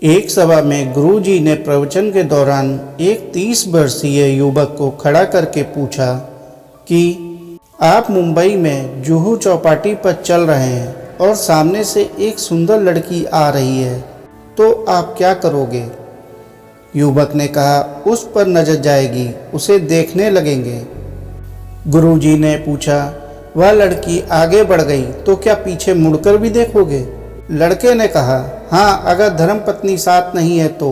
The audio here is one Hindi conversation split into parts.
एक सभा में गुरुजी ने प्रवचन के दौरान एक 30 वर्षीय युवक को खड़ा करके पूछा कि आप मुंबई में जुहू चौपाटी पर चल रहे हैं और सामने से एक सुंदर लड़की आ रही है, तो आप क्या करोगे? युवक ने कहा, उस पर नजर जाएगी, उसे देखने लगेंगे। गुरुजी ने पूछा, वह लड़की आगे बढ़ गई तो क्या पीछे मुड़कर भी देखोगे? लड़के ने कहा, हाँ, अगर धर्मपत्नी साथ नहीं है तो।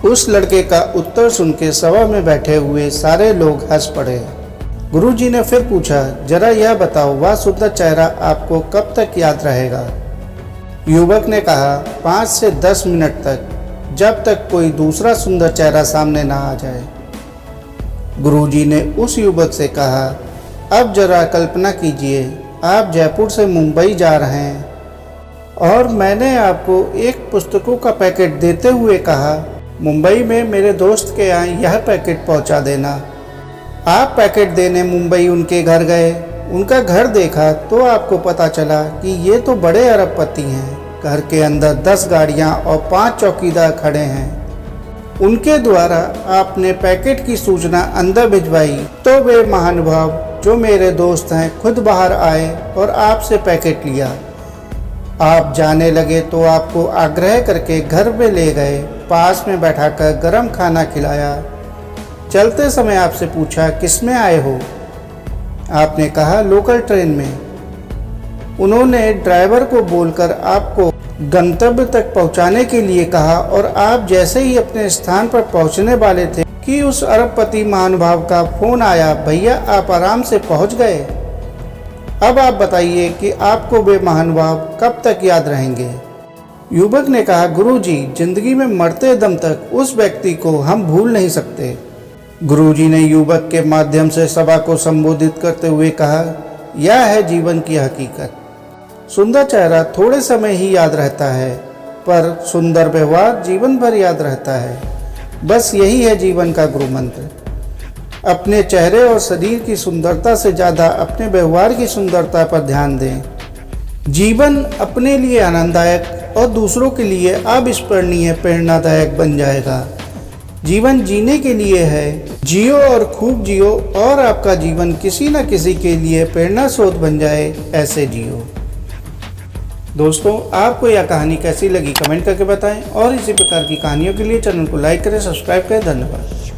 उस लड़के का उत्तर सुन के सभा में बैठे हुए सारे लोग हंस पड़े। गुरुजी ने फिर पूछा, जरा यह बताओ, वह सुंदर चेहरा आपको कब तक याद रहेगा? युवक ने कहा, 5 से 10 मिनट तक, जब तक कोई दूसरा सुंदर चेहरा सामने ना आ जाए। गुरुजी ने उस युवक से कहा, अब जरा कल्पना कीजिए, आप जयपुर से मुंबई जा रहे हैं और मैंने आपको एक पुस्तकों का पैकेट देते हुए कहा, मुंबई में मेरे दोस्त के यहाँ यह पैकेट पहुँचा देना। आप पैकेट देने मुंबई उनके घर गए, उनका घर देखा तो आपको पता चला कि ये तो बड़े अरबपति हैं। घर के अंदर 10 गाड़ियाँ और 5 चौकीदार खड़े हैं। उनके द्वारा आपने पैकेट की सूचना अंदर भिजवाई तो वे महानुभाव जो मेरे दोस्त हैं खुद बाहर आए और आपसे पैकेट लिया। आप जाने लगे तो आपको आग्रह करके घर में ले गए, पास में बैठाकर गरम खाना खिलाया। चलते समय आपसे पूछा, किस में आए हो? आपने कहा, लोकल ट्रेन में। उन्होंने ड्राइवर को बोलकर आपको गंतव्य तक पहुंचाने के लिए कहा और आप जैसे ही अपने स्थान पर पहुंचने वाले थे कि उस अरबपति महानुभाव का फोन आया, भैया आप आराम से पहुंच गए। अब आप बताइए कि आपको वे महानुभाव कब तक याद रहेंगे? युवक ने कहा, गुरुजी, जिंदगी में मरते दम तक उस व्यक्ति को हम भूल नहीं सकते। गुरुजी ने युवक के माध्यम से सभा को संबोधित करते हुए कहा, यह है जीवन की हकीकत। सुंदर चेहरा थोड़े समय ही याद रहता है, पर सुंदर व्यवहार जीवन भर याद रहता है। बस यही है जीवन का गुरु मंत्र। अपने चेहरे और शरीर की सुंदरता से ज़्यादा अपने व्यवहार की सुंदरता पर ध्यान दें। जीवन अपने लिए आनंददायक और दूसरों के लिए अविस्मरणीय प्रेरणादायक बन जाएगा। जीवन जीने के लिए है, जियो और खूब जियो और आपका जीवन किसी न किसी के लिए प्रेरणा स्रोत बन जाए, ऐसे जियो। दोस्तों, आपको यह कहानी कैसी लगी कमेंट करके बताएं और इसी प्रकार की कहानियों के लिए चैनल को लाइक करें, सब्सक्राइब करें। धन्यवाद।